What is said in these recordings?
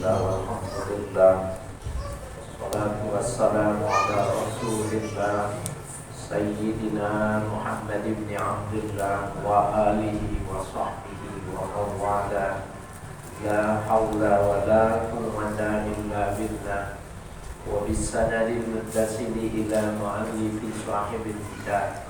Bismillah walhamdulillah wassalatu wassalamu ala rasulillah Sayyidina Muhammad ibn Abdullah wa alihi wa sahbihi wa mawala La hawla wa la quwwata illa billah Wa bisanadil muttasili ila mu'allifi sahibil kitab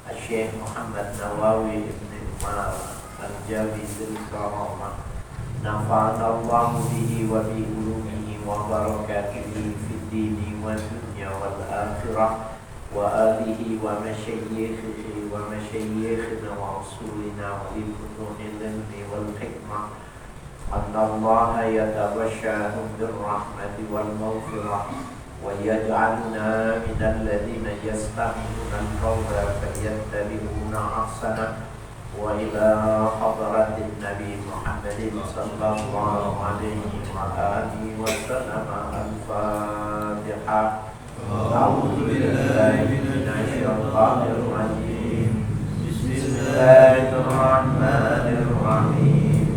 Syekh Muhammad Nawawi ibn Umar Al-Jabizil Karamah Nafa'ana Allah bihi wa bi ulumihi wa barakatihi fid dini wa dunya wal akhirah wa alihi wa masyayikhihi wa masyayikhina wa usulina wa lifutuhil ilmi wal hikmah anna Allah yatabashshahum birrahmati wal maghfirah wa yaj'aluna minal ladhina yastami'una al-qawla fayattabi'una ahsanah wa ila hadratin Nabi Muhammadin sallallahu alaihi wa alihi wa sallam al-Fatihah. A'udzu billahi minasy syaithanir rajim. Bismillahirrahmanirrahim.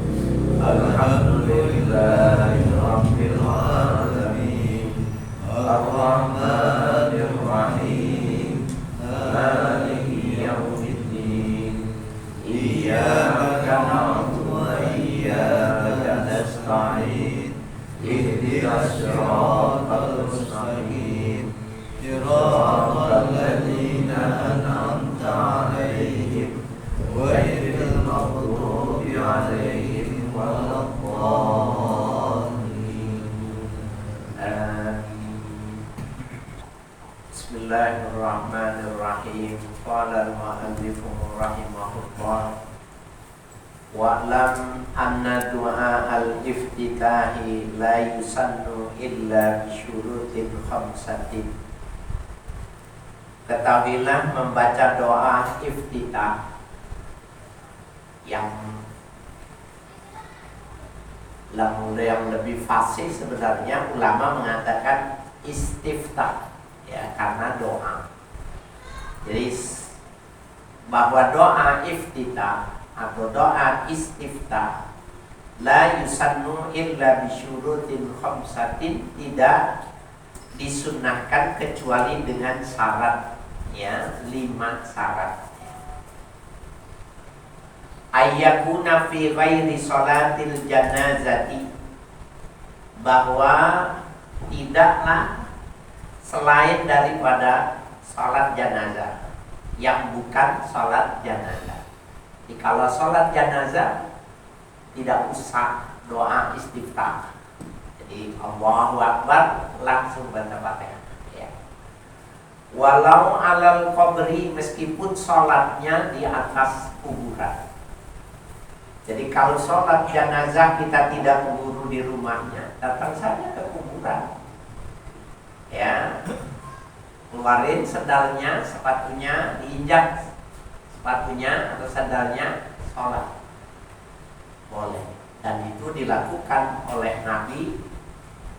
Alhamdulillahi rabbil alamin. Ar-Rahmanir Rahim. Maliki yaumiddin. Iyyaka na'budu wa iyyaka nasta'in. Ihdinas siratal mustaqim. Siratal ladzina an'amta 'alaihim ghairil maghdubi 'alaihim waladdallin. Bismillahirrahmanirrahim. Qala al-mu'allif rahimahullah wa'lam anna du'a al-iftitahi la yusannu illa bisyurutin khamsatin. Ketahuilah membaca doa iftitah yang lebih fasih sebenarnya ulama mengatakan istiftah ya, karena doa. Jadi bahwa doa iftitah atau doa istiftah la yusannu illa bisyurutin khamsatin, tidak disunnahkan kecuali dengan syarat ya, 5 syarat. Ayyakuna fi ghairi sholatil janazati, bahwa tidaklah selain daripada sholat janazah, yang bukan sholat janazah. Jadi kalau sholat janazah tidak usah doa istiftah. Jadi Allahu Akbar langsung baca Fatihah ya. Walau alal qabri, meskipun sholatnya di atas kuburan. Jadi kalau sholat janazah kita tidak keburu di rumahnya, datang saja ke kuburan ya, keluarin sendalnya, sepatunya, diinjak sepatunya atau sandalnya, sholat boleh. Dan itu dilakukan oleh Nabi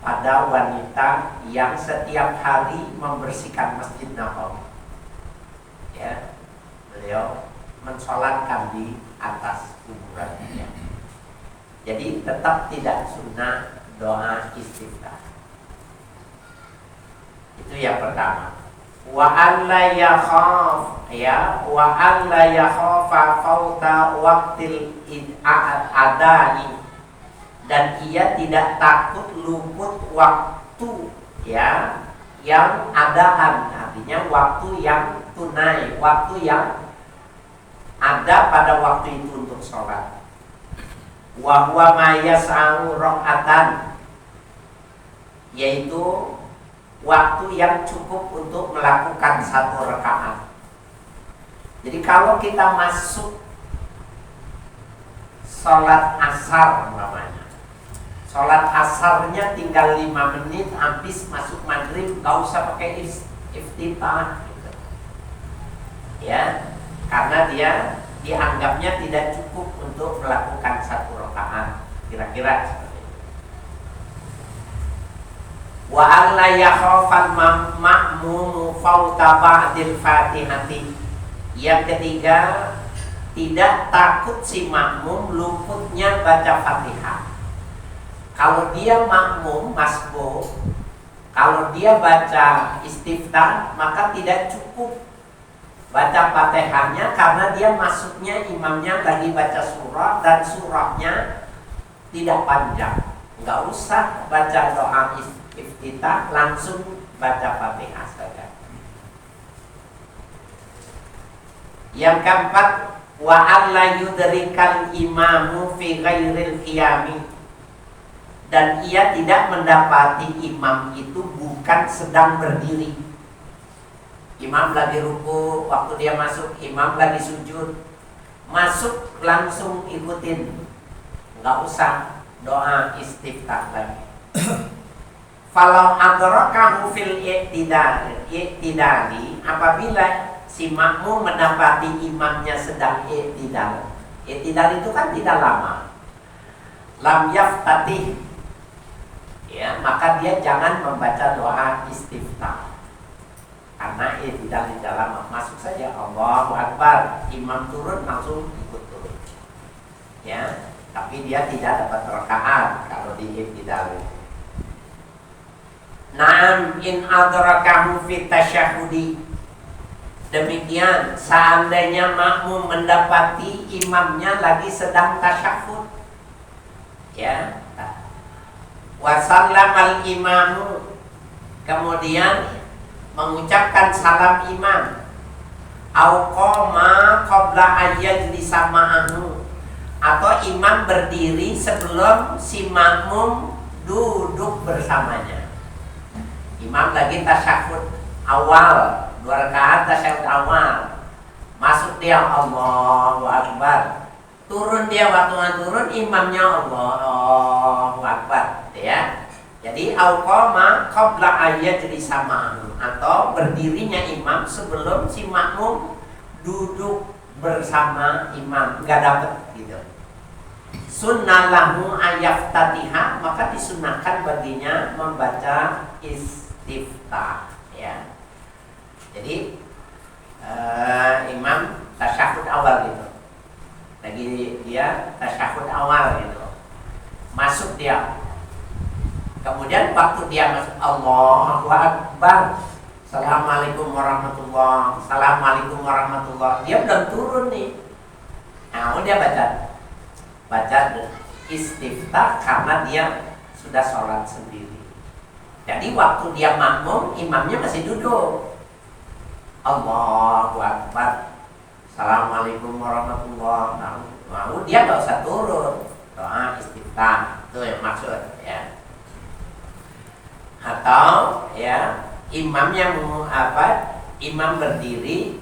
pada wanita yang setiap hari membersihkan Masjid Nabawi ya, beliau mensolatkan di atas kuburannya. Jadi tetap tidak sunnah doa istiftah. Itu yang pertama. Wa an la yakhaf ya, wa an la yakhafa fauta waqtil adai, dan ia tidak takut luput waktu ya yang adaan, artinya waktu yang tunai, waktu yang ada pada waktu itu untuk sholat. Wa huwa ma yas'u rakaatan, yaitu waktu yang cukup untuk melakukan 1 rakaat. Jadi kalau kita masuk sholat asar umpamanya, sholat asarnya tinggal 5 menit habis masuk maghrib, gak usah pakai iftitah gitu. Ya, karena dia dianggapnya tidak cukup untuk melakukan 1 rakaat, kira-kira seperti itu. Wa alla yakhafal ma'mumu fauta ba'dil fatihati. Yang ketiga, tidak takut si makmum luputnya baca Fatihah. Kalau dia makmum masbuk, kalau dia baca istiftah, maka tidak cukup baca Fatihahnya, karena dia masuknya imamnya lagi baca surah dan surahnya tidak panjang. Nggak usah baca doa iftitah, langsung baca Fatihah saja. Yang keempat, wa alla yudrikal imamu fi ghairil qiyami, dan ia tidak mendapati imam itu bukan sedang berdiri. Imam lagi ruku, waktu dia masuk, imam lagi sujud, masuk langsung ikutin, nggak usah doa istiftah lagi. Falau adrakahu fil i'tidali, apabila si makmum mendapati imamnya sedang i'tidal. I'tidal itu kan tidak lama. Lam yaftatih, ya, maka dia jangan membaca doa istiftah, karena i'tidal tidak lama. Masuk saja Allahu Akbar, imam turun langsung ikut turun, ya. Tapi dia tidak dapat rakaat kalau di i'tidal. Na'am in adrakahu fi tasyahudi, demikian seandainya makmum mendapati imamnya lagi sedang tasyahud, ya, wa sallamal imamu, kemudian mengucapkan salam imam, au qama qabla ayyajlisa ma'ahu, atau imam berdiri sebelum si makmum duduk bersamanya. Imam lagi tasyahud awal, 2 rakaat tasyahud awal, masuk dia Allahu Akbar, turun dia, waktu turun imamnya Allahu Akbar, ya. Jadi al-qama qabla ayyajlisa ma'ahu, atau berdirinya imam sebelum si makmum duduk bersama imam, nggak dapat gitu. Sunnah lahu ayyaftatiha, maka disunahkan baginya membaca istiftah, ya. Jadi imam tasyahud awal gitu, lagi dia tasyahud awal gitu, masuk dia, kemudian waktu dia masuk Allahu Akbar, Assalamualaikum warahmatullah, Assalamualaikum warahmatullah, dia belum turun nih. Nah, dia baca istiftah karena dia sudah sholat sendiri. Jadi waktu dia makmum, imamnya masih duduk. Allahu Akbar, Assalamualaikum warahmatullah. Nah, dia nggak usah turun, doa istiftah, itu yang maksud, ya. Atau ya imamnya imam berdiri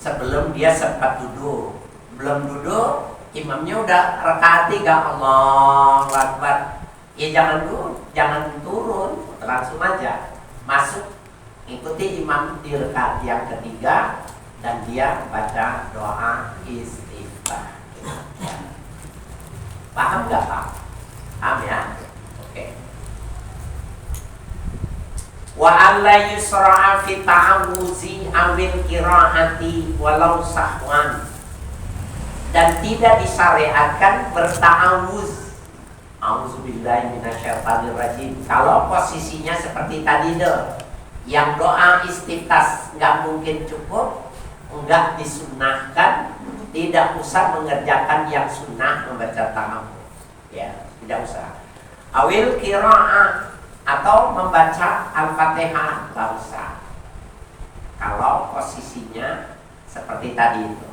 sebelum dia sempat duduk, belum duduk, imamnya udah rakaat 3 Allahu Akbar, ya jangan turun, langsung aja masuk, ikuti imam di rakaat yang ketiga dan dia baca doa istiftah, ya. Paham nggak Pak? Paham ya? Oke. Wa alla yusra'a fi ta'awuzi awil qiraati walau sahwan, dan tidak disyariatkan berta'awuz, auzubillahi minasyaitonirrajim, kalau posisinya seperti tadi deh, yang doa istiftah nggak mungkin cukup, nggak disunahkan, tidak usah mengerjakan yang sunnah membaca ta'awuz, ya, tidak usah. Awil qira'ah, atau membaca Al-Fatihah, nggak usah kalau posisinya seperti tadi itu.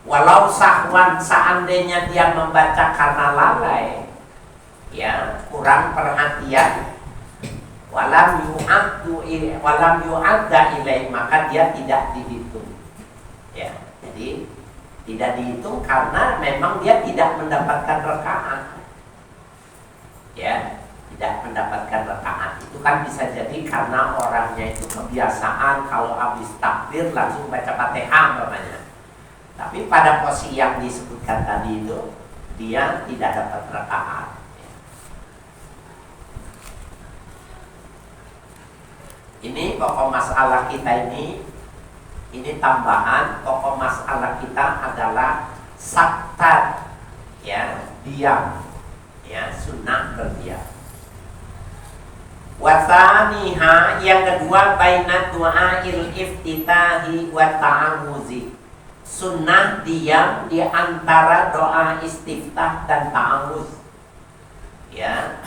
Walau sahwan, seandainya dia membaca karena lalai, ya, kurang perhatian, walam yu'adda ilaih, maka dia tidak dihitung, ya. Jadi tidak dihitung karena memang dia tidak mendapatkan rakaat, ya, tidak mendapatkan rakaat. Itu kan bisa jadi karena orangnya itu kebiasaan kalau habis takbir langsung baca Fatihah namanya. Tapi pada posisi yang disebutkan tadi itu dia tidak dapat rakaat. Ini pokok masalah kita ini tambahan. Pokok masalah kita adalah saktat, ya, diam, ya, sunnah berdiam. Wathaniha, yang kedua, baina du'ail iftitahi wa ta'awuzi, sunnah diam di antara doa istiftah dan ta'awuz. Ya,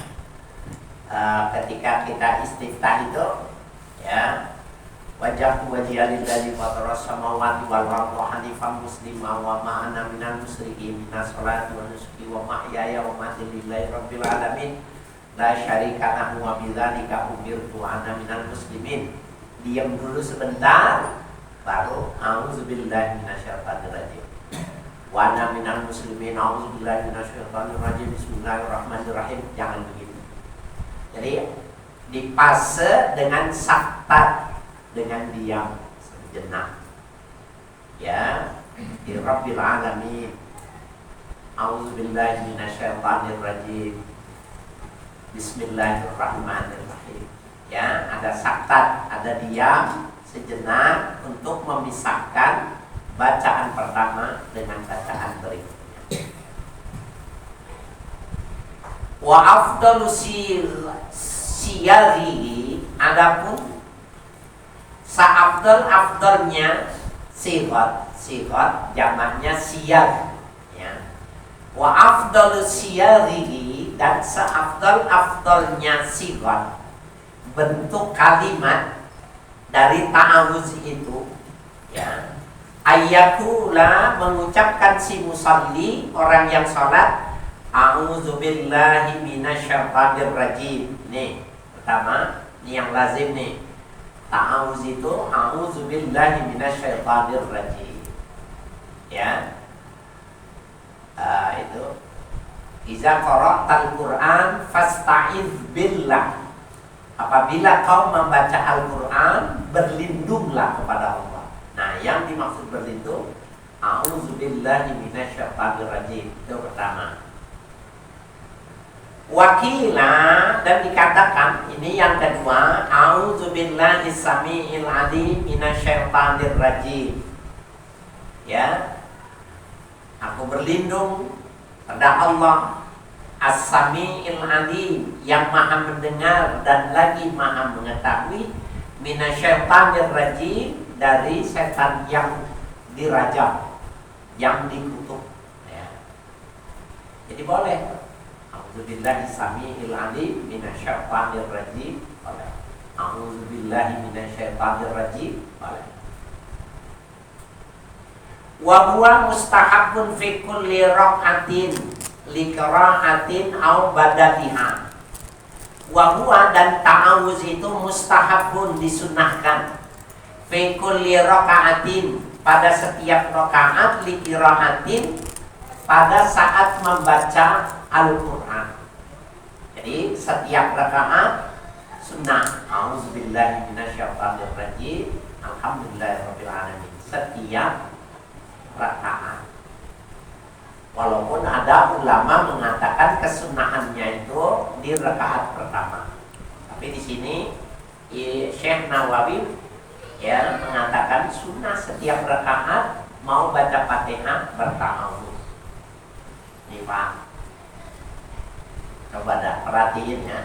ketika kita istiftah itu, ya, wajhtu wajhiya lillazi fataras samawati wal ardi hanifan musliman wa ma ana minal musyrikin, inna sholati wa nusuki wa mahyaya wa mamati lillahi rabbil alamin la syarika lahu wa bidzalika umirtu ana minal muslimin. Diam dulu sebentar, baru auzubillahi minasyaitonir rajim. Wa ana minal muslimin, auzubillahi minasyaitonir rajim, bismillahirrahmanirrahim. Jangan begitu. Jadi dipase dengan saktat, dengan diam sejenak. Ya, di rabbil alamin, auzubillahi minasyaitonir rajim, bismillahirrahmanirrahim. Ya, ada saktat, ada diam sejenak untuk memisahkan bacaan pertama dengan bacaan berikutnya. Wa afdalu siyaghihi, adapun seafdal-afdalnya sigat jamaknya siyag, ya. Wa afdalu siyaghihi, dan seafdal-afdalnya sigat, bentuk kalimat dari ta'awuz itu, ya, ayyakula, mengucapkan si musalli, orang yang salat, a'udzubillahi minasyaitonir rajim. Nih, pertama, ini yang lazim nih. Ta'awuz itu a'udzubillahi minasyaitonir rajim. Ya. Itu iza qara'tal Qur'an fasta'iz billah. Apabila kau membaca Al-Qur'an, berlindunglah kepada Allah. Nah, yang dimaksud berlindung, a'udzubillahi minasyaitonir rajim. Itu pertama. Wakila, dan dikatakan, ini yang kedua, a'udzubillahi samiil alim minasyaitonir rajim. Ya. Aku berlindung pada Allah As-Sami'il Alim, yang maha mendengar dan lagi maha mengetahui, minasyaitonir rajim, dari setan yang dirajam, yang dikutuk, ya. Jadi boleh a'udzubillahi sami'il alim minasyaitonir rajim, boleh. A'udzubillahi minasyaitonir rajim, boleh. Wa huwa mustahabun fi kulli raq'atin li qira'atin aw badaliha. Wa huwa, dan ta'awuz itu mustahabun, disunahkan, fi kulli raq'atin, pada setiap rakaat, li qira'atin, pada saat membaca Al-Qur'an. Jadi setiap rakaat sunnah a'udzubillahi minasyaitonir rajim, alhamdulillahirabbil alamin, setiap rakaat. Walaupun ada ulama mengatakan kesunahannya itu di rakaat pertama, tapi di sini Syekh Nawawi, ya, mengatakan sunnah setiap rakaat mau baca Fatihah berta'awuz. Ini Pak, coba dah perhatiin ya.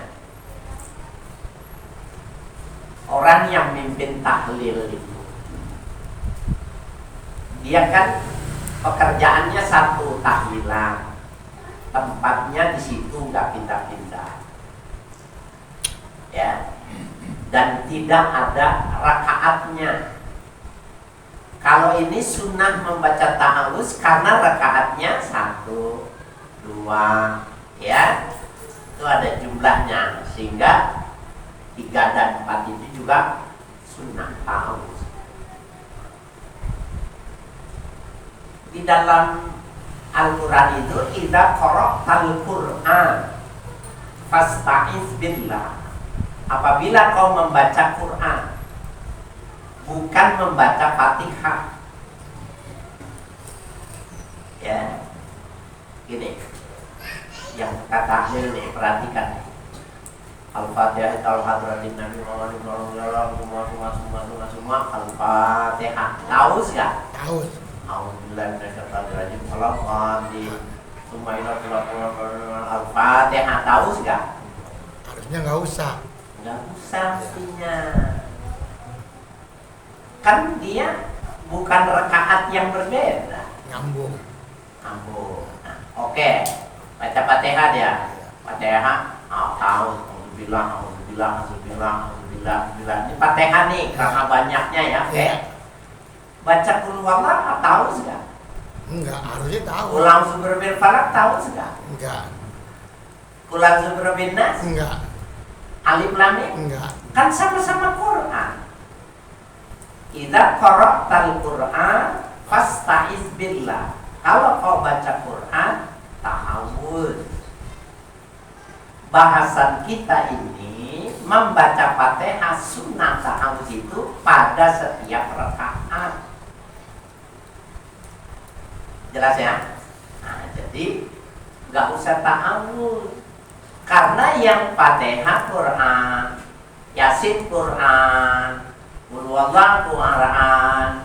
Orang yang mimpin tahlil itu, dia kan pekerjaannya satu, tahlilan, tempatnya di situ, nggak pindah-pindah, ya, dan tidak ada rakaatnya. Kalau ini sunnah membaca ta'awuz karena rakaatnya 1, 2, ya, itu ada jumlahnya, sehingga 3 dan 4 itu juga sunnah ta'awuz. Di dalam Al-Quran itu, idza qara'tal Qur'an fasta'iz billah. Apabila kau membaca Quran, bukan membaca Fatihah, ya, gini, yang kata ini perhatikan. Al-Fatihah al-hadratin Nabi Muhammad Al-Fatihah. Tahu enggak? Tahu. Alhamdulillah minasyaitonir rajim. Al-Fatihah. Al-Fatihah tahu nggak? Harusnya nggak usah. Nggak usah mestinya. Kan dia bukan rakaat yang berbeda. Nyambung. Nah, oke. Baca Fatihah dia. Fatihah, tahu. Alhamdulillah. Ini Fatihah nih, karena banyaknya ya. Oke. Baca Qul Huwallah tahu nggak? Enggak, harusnya tahu. Qul A'udzu birabbil falaq tahu nggak? Enggak. Qul A'udzu birabbin nas? Enggak. Alif Lam Mim? Enggak. Kan sama-sama Quran. Idza qara'tal Qur'an fasta'iz billah. Kalau kau baca Quran, ta'awudz. Bahasan kita ini membaca Fatihah sunnah ta'awudz itu pada setiap rakaat. Jelas ya? Nah, jadi nggak usah ta'awudz. Karena yang Fatihah Quran, Yasin Quran, Qul Huwallahu Quran,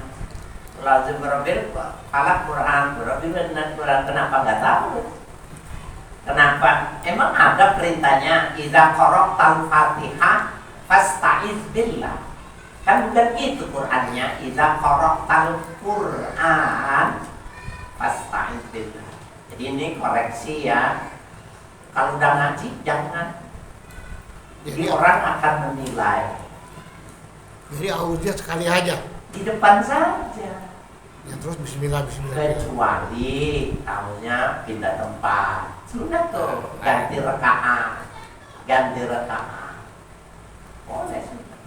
lazim berabir falaq Quran, berabir Quran. Kenapa nggak tahu? Kenapa? Emang ada perintahnya idza qara'tal Fatihah fasta'iz billah. Kan bukan itu Qur'annya, idza qara'tal Qur'an fasta'iz billah. Jadi ini koreksi ya. Kalau udah ngaji jangan. Jadi orang akan menilai. Jadi audio sekali aja. Di depan saja. Ya terus bismillah. Kecuali tahunya pindah tempat. Sudah tuh ganti rakaat. Boleh sudah.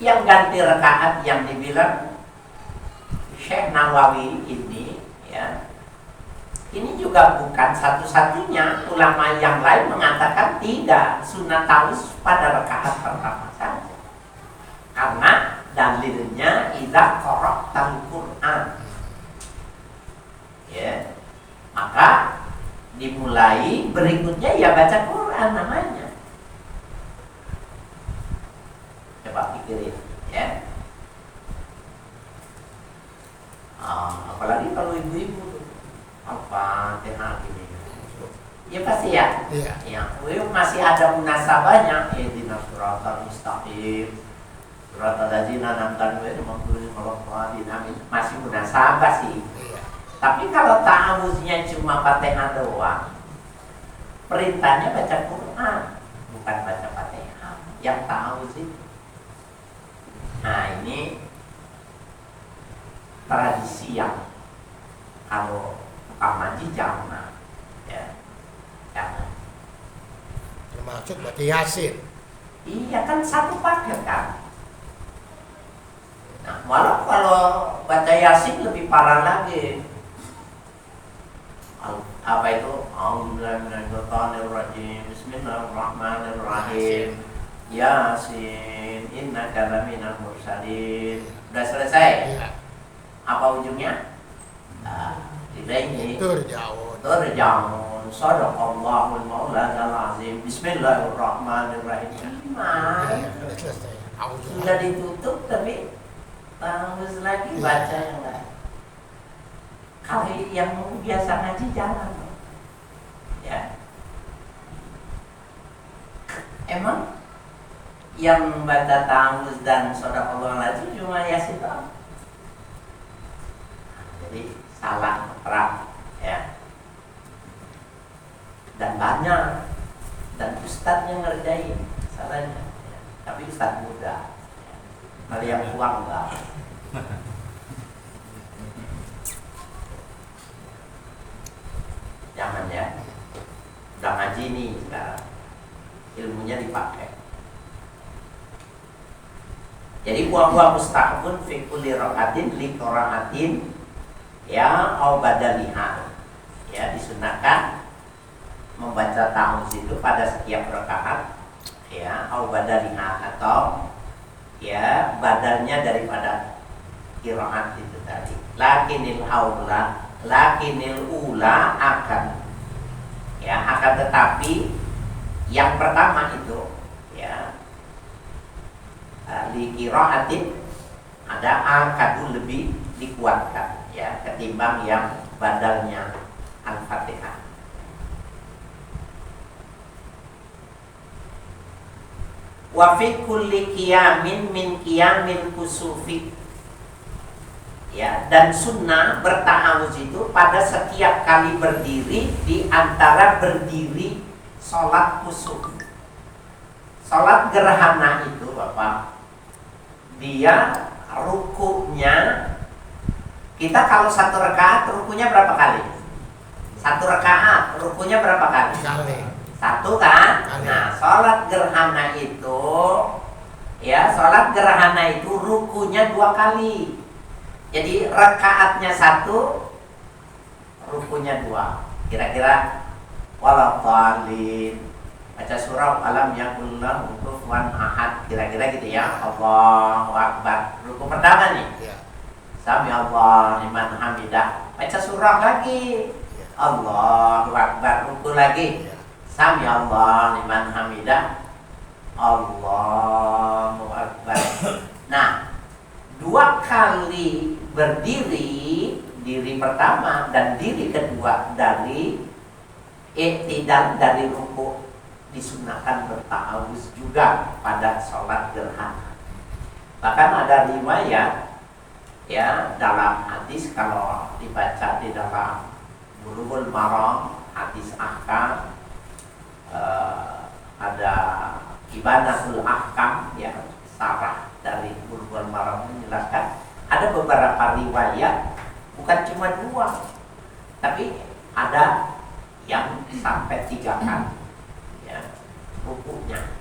Yang ganti rakaat yang dibilang Syekh Nawawi ini ya. Ini juga bukan satu-satunya. Ulama yang lain mengatakan tidak, sunat ta'awudz pada rakaat pertama saja. Karena dalilnya idza qara'tal Qur'an. Ya. Maka dimulai berikutnya ya baca Quran namanya. Coba pikirin ya. Apalagi kalau ibu-ibu Al-Fatihah gini. Ya pasti ya. Iya. Ya, masih ada munasabahnya. Ihdinas siratal mustaqim. Siratal ladzina an'amta 'alaihim ghairil maghdubi 'alaihim. Masih munasabah sih. Iya. Tapi kalau ta'awudznya cuma Fatihah doang, perintahnya baca Quran, bukan baca Fatihah. Yang ta'awudz itu. Nah, ini tradisi yang kalau Maji jangan ya, jangan. Termasuk baca Yasin. Iya kan satu paket kan. Nah, malah kalau baca Yasin lebih parah lagi. Apa itu? A'udzubillahiminasyaitonirrajim. Bismillahirrahmanirrahim. Yasin, innaka laminal mursalin. Udah selesai. Iya. Apa ujungnya? Ini Turja'un. Shadaqallahul Maulanal Azim. Bismillahirrahmanirrahim. Iya, sudah selesai. Sudah ditutup tapi harus lagi baca yang lain. Kalau yang biasa ngaji jangan. Ya. Emang yang baca ta'awudz dan shadaqallahul azim cuma Yasin doang. Jadi salah terang ya, dan banyak, dan ustadz yang ngerjain salahnya ya. Tapi ustadz muda ya. Kalau yang tua enggak. Jangan ya, udah ngaji nih sekarang, ilmunya dipakai. Jadi wa mustahbun fi kulli raqatin li qira'atin ya au badaliha. Ya, disunahkan membaca ta'awudz itu pada setiap rakaat ya, au badaliha, atau ya badalnya daripada qiraat itu tadi. Lakinil ula akan ya, akan tetapi yang pertama itu ya, li qiraatin ada akadu lebih dikuatkan ya ketimbang yang badalnya Al-Fatihah Wa fi kulli qiyamin min qiyamil kusufi. Ya, dan sunnah berta'awuz itu pada setiap kali berdiri di antara berdiri sholat kusuf. Sholat gerhana itu Bapak, dia rukunya, kita kalau satu rakaat rukunya berapa kali? Satu rakaat rukunya berapa kali? Kali. Satu kan? Kali. Nah, sholat gerhana itu, ya, sholat gerhana itu rukunya 2 kali. Jadi rakaatnya 1, rukunya 2. Kira-kira waladhdallin, baca surah alam yakul lahu kufuwan ahad, kira-kira gitu ya. Allahu akbar. Ruku pertama nih. Ya. Sami Allah liman hamidah. Baca surah lagi. Ya. Allahu akbar. Ruku lagi. Ya. Sami Allah liman hamidah. Allahu akbar. Nah, 2 kali berdiri, diri pertama dan diri kedua dari i'tidal, dari ruku, disunahkan berta'awuz juga pada sholat gerhana. Bahkan ada riwayat ya dalam hadis, kalau dibaca di dalam Bulughul Maram, hadis ahkam, ada Ibanatul Ahkam ya, sarah dari Bulughul Maram menjelaskan ada beberapa riwayat, bukan cuma 2, tapi ada yang sampai 3 kali ya rukunya.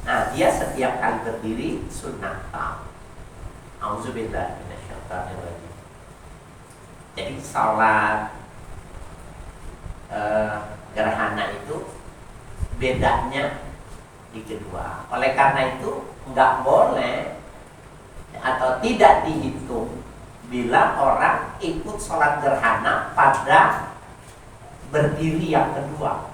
Nah, dia setiap kali berdiri sunnah ta'awuz. Auzubillah minasyaitonirrajim. Jadi salat gerhana itu bedanya di kedua. Oleh karena itu nggak boleh atau tidak dihitung bila orang ikut sholat gerhana pada berdiri yang kedua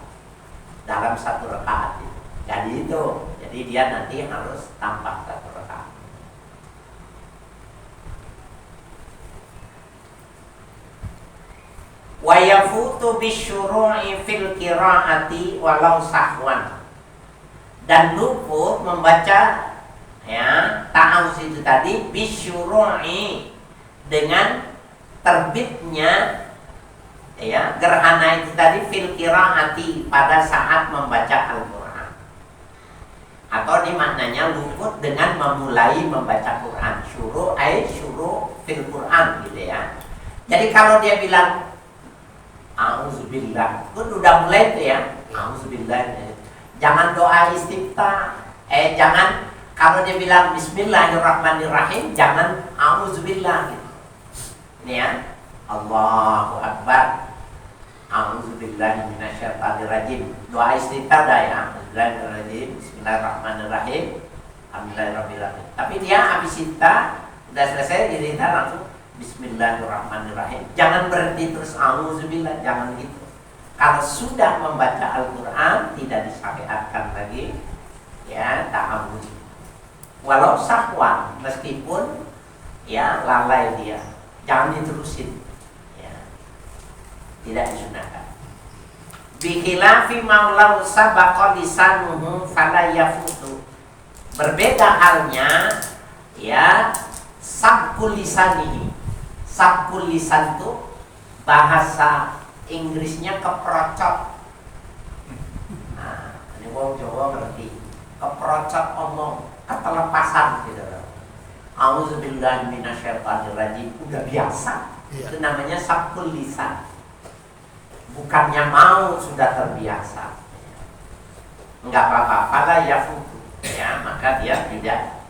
dalam 1 rakaat itu. Jadi itu, jadi dia nanti harus tambah 1 rakaat. Wa yafutu bisyuru'i fil qiraati walau sahwan. Dan luput membaca ya ta'awuz itu tadi bisyuru'i, dengan terbitnya ya gerhana itu tadi fil qiraati, pada saat membaca Al-Qur'an. Atau dimaknanya luput dengan memulai membaca Quran. Syuru fil Qur'an gitu ya. Jadi kalau dia bilang auzubillah, pun udah mulai itu ya. Auzubillah. Jangan doa istiftah. Jangan kalau dia bilang bismillahirrahmanirrahim, jangan auzubillah gitu. Ini ya. Allahu akbar. Auzubillahi minasyaitonirrajim. Doa istiftah dah ya. Bismillahirrahmanirrahim. Alhamdulillahirabbil. Tapi dia habis istiftah udah selesai, jadi kita langsung bismillahirrahmanirrahim. Jangan berhenti terus auzubillah, jangan gitu. Kalau sudah membaca Al-Qur'an tidak disyariatkan lagi ya ta'awuz. Walau sahwan, meskipun ya lalai dia, jangan diterusin. Ya. Tidak disunahkan. Bikhilafi maulau sabaqa lisanuhu fala yafutu. Berbeda halnya ya sabqul lisanihi. Sabqul lisan itu bahasa Inggrisnya keprocot. Nah, ini wong Jawa ngerti. Keprocot omong, ketelepasan gitu loh. Auzubillahi minasyaitonirrajim, udah biasa. Iya. Itu namanya sabqul lisan. Bukannya mau, sudah terbiasa. Enggak apa-apa, fala yafutu. Ya, maka dia tidak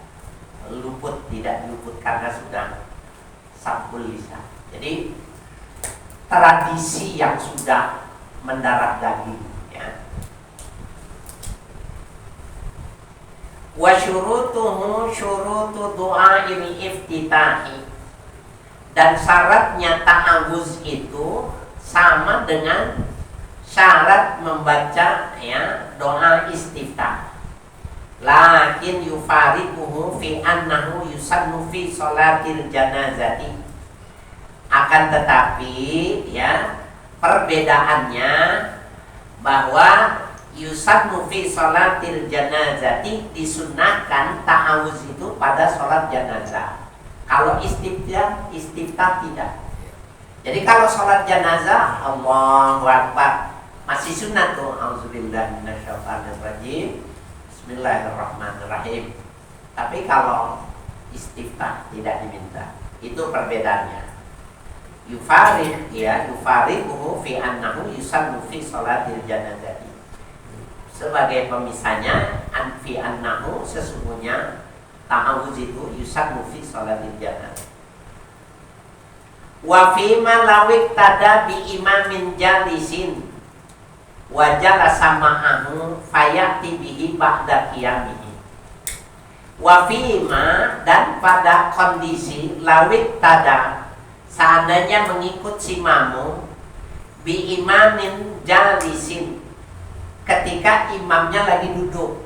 luput, tidak luput karena sudah sabqul lisan. Jadi tradisi yang sudah mendarah daging ya. Wa syurutuhu syurutu du'ail iftitahi. Dan syaratnya ta'awuz itu sama dengan syarat membaca ya doa istiftah. Lakin yufariquhu fi annahu yusannu fi sholatil janazati. Akan tetapi ya perbedaannya bahwa yusannu fi sholatil janazati, disunahkan ta'awuz itu pada sholat janazah. Kalau istiftah tidak. Jadi kalau sholat janazah Allahu Akbar masih sunnah tuh, auzubillahi minasyaitonirrajim, bismillahirrahmanirrahim. Tapi kalau istiftah tidak diminta. Itu perbedaannya. Yufariquhu fi annahu yusannu fi sholatil janazati. Sebagai pemisahnya, fi annahu, sesungguhnya ta'awuz itu yusannu fi sholatil janazah. Wa fi ma lawik tada bi imamin jalisin wa jalasa ma'ahu fayati bihi ba'da qiyamihi. Wa fi ma, dan pada kondisi lawik tada, seandainya mengikut si makmum, bi imamin jalisin, ketika imamnya lagi duduk.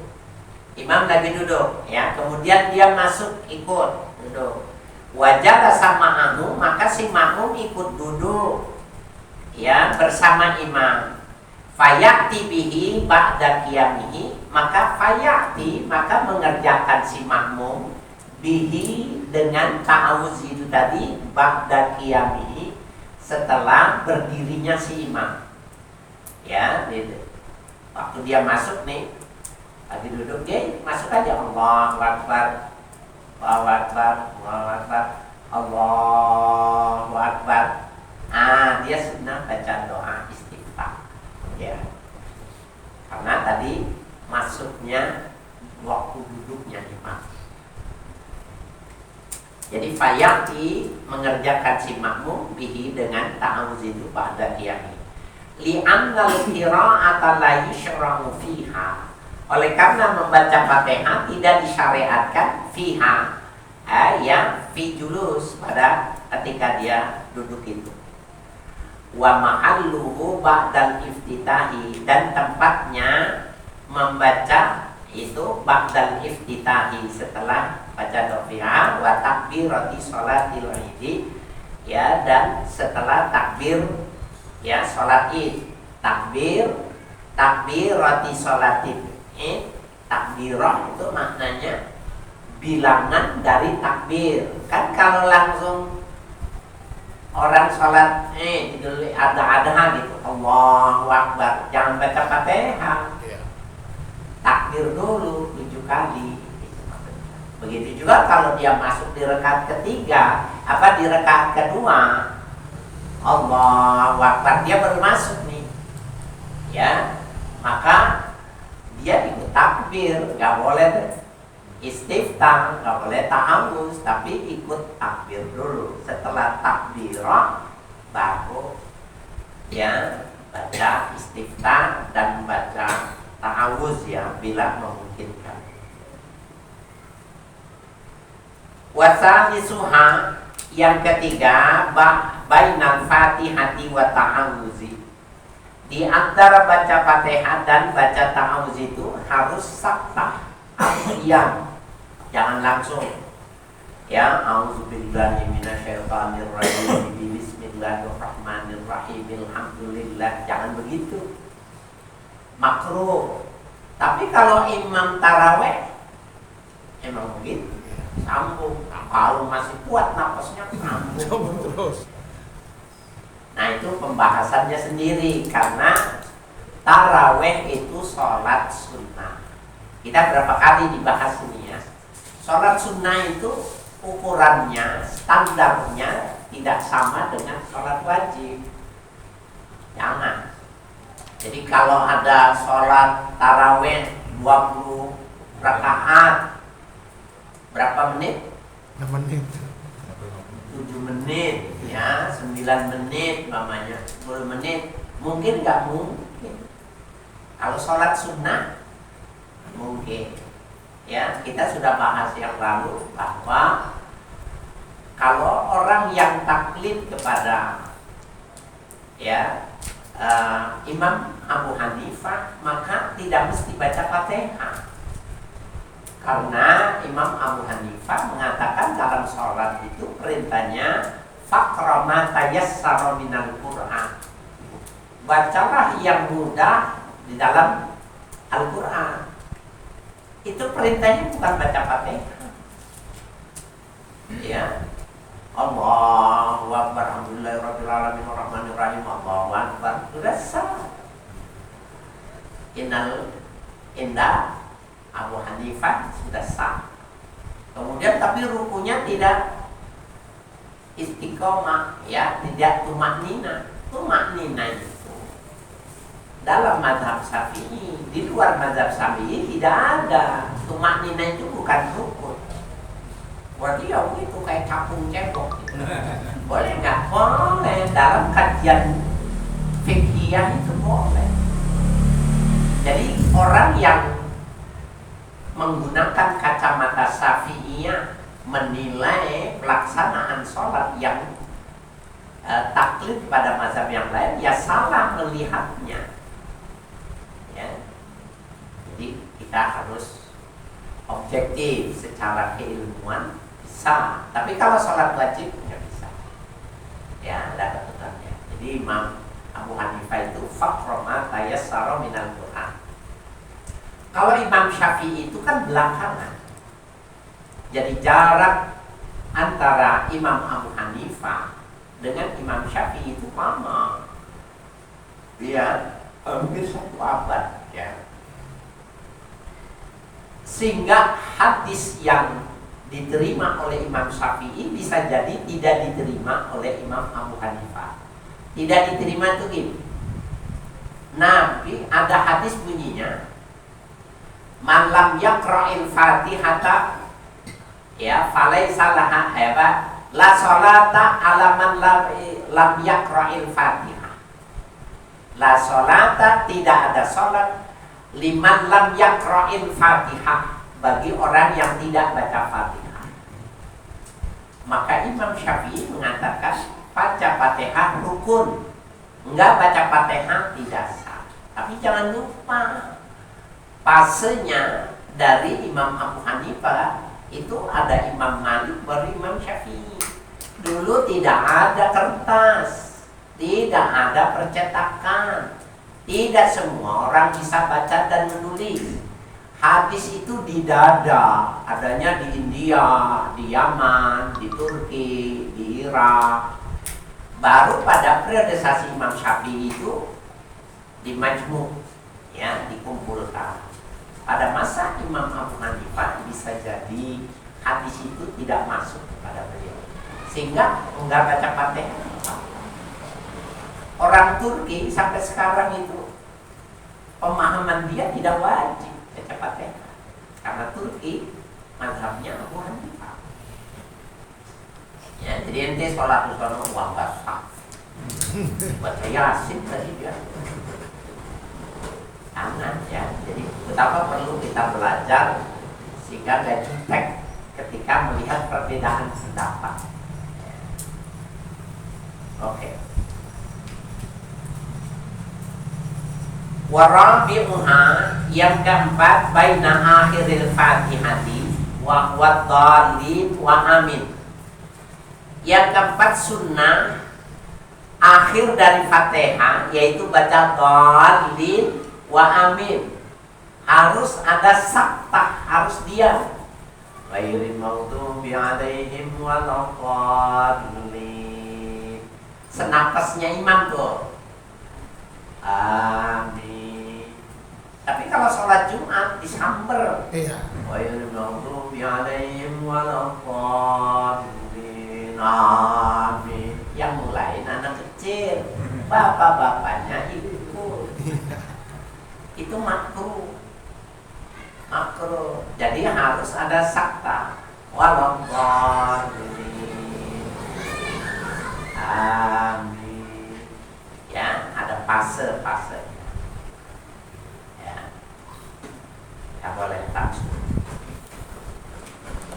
Imam lagi duduk, ya, kemudian dia masuk ikut duduk. Wajah sama anu, maka si makmum ikut duduk, ya, bersama imam. Fayati bihi ba'da qiyamihi, maka fayati, maka mengerjakan si makmum bihi dengan ta'awuz itu tadi, ba'da qiyamihi, setelah berdirinya si imam. Ya, gitu. Waktu dia masuk nih, lagi duduk, dia masuk aja, Allahu Akbar, Allahu Akbar, Allahu Akbar, Allahu Akbar. Dia sunnah baca doa istiftah, ya. Karena tadi masuknya waktu duduknya imam. Jadi fayati, mengerjakan si makmum bihi dengan ta'awuz itu pada qiyami. Li'annal qira'ata la yushra'u fiha, oleh karena membaca Fatihah tidak disyariatkan fiha, yang fi julus, pada ketika dia duduk itu. Wa mahalluhu ba'dal iftitahi, dan tempatnya membaca itu ba'dal iftitahi, setelah baca doa wa takbirati sholatil idi, ya, dan setelah takbir, ya, sholat id. Takbirati sholatil id, takbirah itu maknanya bilangan dari takbir. Kan kalau langsung orang sholat ada gitu, Allahu Akbar, jangan baca Fatihah, takbir dulu 7 kali. Begitu juga kalau dia masuk di rakaat ketiga, di rakaat kedua, Allahu Akbar, dia baru masuk nih, ya, maka dia ikut takbir, nggak boleh istiftah, nggak boleh ta'awuz, tapi ikut takbir dulu. Setelah takbirah baru, ya, baca istiftah dan baca ta'awuz, ya, bila memungkinkan. Wasalisuha, yang ketiga, bainal fatihati wa ta'awuzi, di antara baca Fatihah dan baca ta'awuz itu harus saktah, diam, jangan langsung, ya, auzubillahi minasyaitonirrajim, bismillahirrahmanirrahim, alhamdulillah, jangan begitu, makruh. Tapi kalau imam taraweh emang begitu, sambung. Kalau masih kuat napasnya, sambung terus. Nah, itu pembahasannya sendiri, karena taraweh itu sholat sunnah. Kita berapa kali dibahas ini, ya. Sholat sunnah itu ukurannya, standarnya tidak sama dengan sholat wajib. Jangan. Jadi kalau ada sholat taraweh 20 rakaat, berapa menit? 6 menit, 7 menit, ya, 9 menit namanya, 10 menit, mungkin nggak mungkin. Kalau sholat sunnah mungkin, ya, kita sudah bahas yang lalu bahwa kalau orang yang taklid kepada, ya, Imam Abu Hanifah, maka tidak mesti baca Fatihah. Karena Imam Abu Hanifah mengatakan dalam sholat itu perintahnya faqra ma tayassara minal Qur'an, bacalah yang mudah di dalam Al-Quran. Itu perintahnya bukan baca Fatihah. Ya. Allahu Akbar, alhamdulillahirabbil alamin, arrahmanir rahim, Allahu Akbar. Sudah sah. Indah Abu Hanifah sudah sah. Kemudian tapi rukunya tidak istiqomah, ya, tidak tumaknina. Tumaknina itu dalam mazhab Syafi'i, di luar mazhab Syafi'i tidak ada. Tumaknina itu bukan rukun. Berarti ya itu kayak capung cebok gitu. Boleh nggak? Boleh. Dalam kajian fikih itu boleh. Jadi orang yang menggunakan kacamata Syafi'iyah menilai pelaksanaan sholat yang taklid pada mazhab yang lain, ya salah melihatnya. Ya. Jadi kita harus objektif secara keilmuan bisa, tapi kalau sholat wajib nggak bisa. Ya, ada ketentuannya. Jadi Imam Abu Hanifah itu faqrama tayassara minal Qur'an. Kalau Imam Syafi'i itu kan belakangan. Jadi jarak antara Imam Abu Hanifah dengan Imam Syafi'i itu lama. Ya, hampir 1 abad, ya. Sehingga hadis yang diterima oleh Imam Syafi'i bisa jadi tidak diterima oleh Imam Abu Hanifah. Tidak diterima itu gini. Nabi ada hadis bunyinya, man lam yaqra'il Fatihata, ya, falaisa laha la sholata ala man lam yaqra'il Fatihah. La sholata, tidak ada sholat liman lam yaqra'il Fatihah, bagi orang yang tidak baca Fatihah. Maka Imam Syafi'i mengatakan baca Fatihah rukun, enggak baca Fatihah tidak sah. Tapi jangan lupa pasenya dari Imam Abu Hanifah itu ada Imam Malik baru Imam Syafi'i. Dulu tidak ada kertas, tidak ada percetakan, tidak semua orang bisa baca dan menulis. Hadis itu di dada, adanya di India, di Yaman, di Turki, di Irak. Baru pada periodisasi Imam Syafi'i itu di Majmu', ya, dikumpulkan. Pada masa Imam Abu Hanifah bisa jadi hadis itu tidak masuk kepada beliau, sehingga enggak baca Fatihah. Orang Turki sampai sekarang itu pemahaman dia tidak wajib baca Fatihah, karena Turki mazhabnya Abu Hanifah. Ya, jadi ente sholat di sana uang basah, baca Yasin tadi dia. Jangan, ya. Jadi betapa perlu kita belajar sehingga gak jutek ketika melihat perbedaan pendapat. Oke. Warabi'uha, yang keempat, baina akhiril Fatihati wa huwa dhalin wa amin. Yang keempat sunnah akhir dari Fatihah, yaitu baca dhalin wa amin. Harus ada sakta, harus diam. Ghairil maghdubi alaihim waladdallin. Senapasnya imam tuh. Amin. Tapi kalau sholat Jumat disamber. Iya. Ghairil maghdubi alaihim waladdallin. Amin. Yang mulai anak kecil, bapak-bapaknya ikut. Itu makruh. Jadi harus ada sakta. Waladdallin. Amin. Ya, ada fase. Ya. Ya boleh langsung.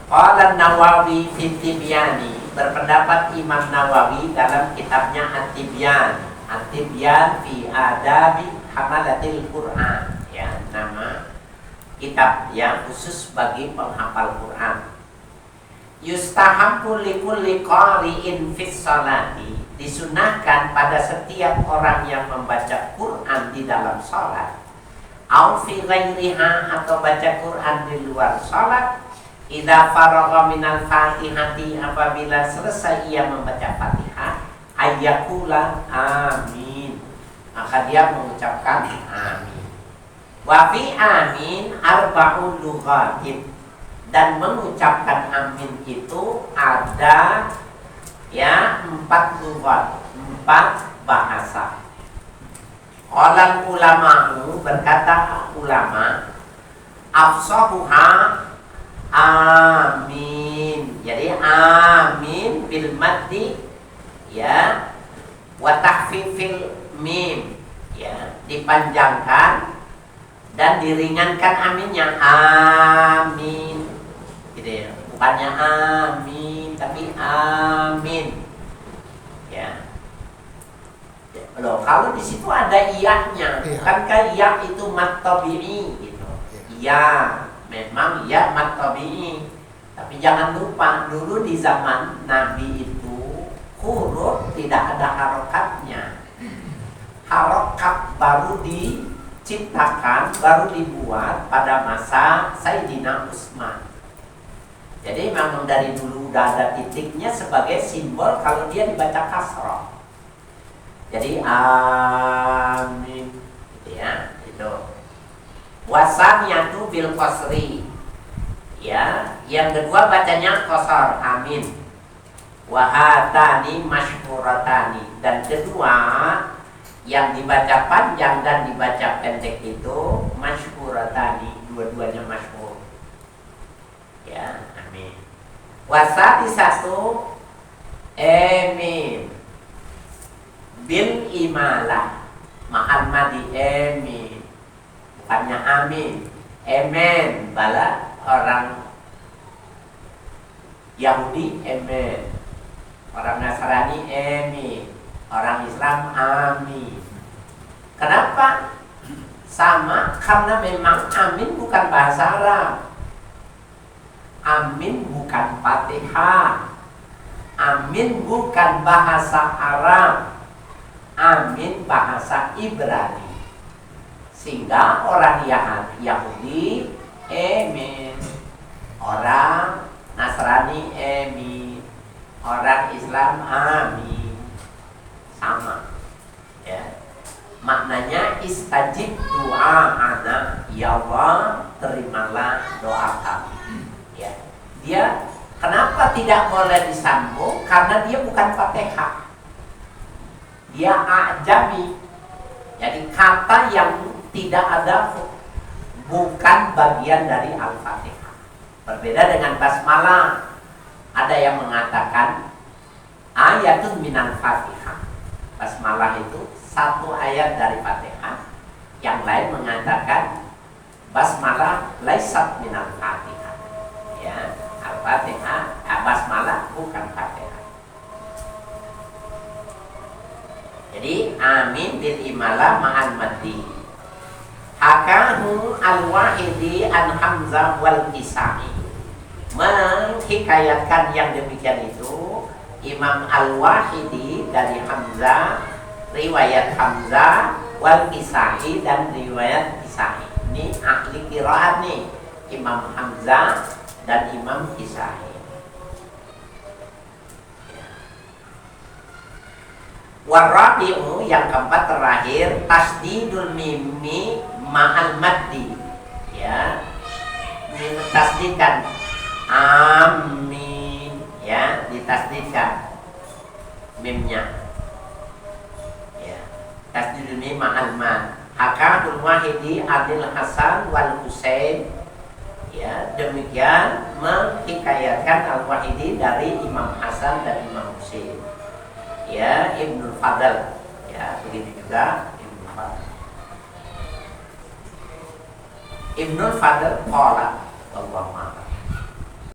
Qala Nawawi fi Tibyani, berpendapat Imam Nawawi dalam kitabnya At-Tibyan. At-Tibyan fi Adabi Hamalatil Quran, ya, nama kitab yang khusus bagi penghafal Quran. Yustahabbu likulli qari'in fis salati, disunahkan pada setiap orang yang membaca Quran di dalam salat, au fi ghairiha, atau baca Quran di luar salat. Idza faragha minal fatihati, apabila selesai ia membaca Fatihah, ayyakula amin, maka dia mengucapkan amin. Wa fi amin arba'u lughatin, dan mengucapkan amin itu ada ya 4 lughat, 4 bahasa. Qala ulama'u, berkata ulama, afsahuha amin. Jadi amin bil maddi ya, wa tahfifil mim ya, dipanjangkan dan diringankan aminnya, amin gitu ya. Bukannya amin tapi amin ya. Loh, kalau di situ ada iyahnya, bukankah iyah itu mat tabi'i gitu. Iya, memang iyah mat tabi'i. Tapi jangan lupa dulu di zaman Nabi itu huruf tidak ada harokatnya. Harokat baru diciptakan, baru dibuat pada masa Sayyidina Utsman. Jadi memang dari dulu udah ada titiknya sebagai simbol kalau dia dibaca kasroh. Jadi amin gitu ya, itu. Wasaniyatu bil qasri ya, yang kedua bacanya qasar, amin. Wahatani masyhuratani, dan kedua yang dibaca panjang dan dibaca pendek itu masyhuratani, dua-duanya masyhur ya, amin. Wasati satu amin bil imalah, ma'al madi amin, bukannya amin. Amen bala orang Yahudi amin, orang Nasrani amin, orang Islam amin. Kenapa? Sama, karena memang amin bukan bahasa Arab. Amin bukan Fatihah. Amin bukan bahasa Arab. Amin bahasa Ibrani. Sehingga orang Yahudi amin, orang Nasrani amin, orang Islam amin, sama ya. Maknanya istajib doa ana, ya Allah terimalah doa kami ya. Dia kenapa tidak boleh disambung? Karena dia bukan Fatihah, dia ajami. Jadi kata yang tidak ada, bukan bagian dari Al-Fatihah. Berbeda dengan basmalah. Ada yang mengatakan ayatun minal Fatihah. Basmalah itu satu ayat dari Fatihah. Yang lain mengatakan basmalah laisat minal Fatihah. Ya, Al-Fatihah, basmalah bukan Fatihah. Jadi amin bil imalah ma'al maddi. Hakahu al-Wahidi an Hamzah wal Kisai. Menghikayatkan yang demikian itu Imam Al-Wahidi dari Hamzah, riwayat Hamzah, wal Kisai, dan riwayat Kisai. Ini ahli qiraat nih, Imam Hamzah dan Imam Kisai. Warabi'u, yang keempat terakhir, tasdidul mimi ma'al maddi ya, ditasdidkan amin ya, ditasdidkan mimnya ya, tasdidul mim ma'al mad. Hakadul Wahidi Adil Hasan wal Husain ya, demikian menghikayatkan Al-Wahidi dari Imam Hasan dan Imam Husain ya, Ibnul Fadl ya, begitu juga Ibnul Fadl. Ibnul Fadl qala, Allahu a'lam.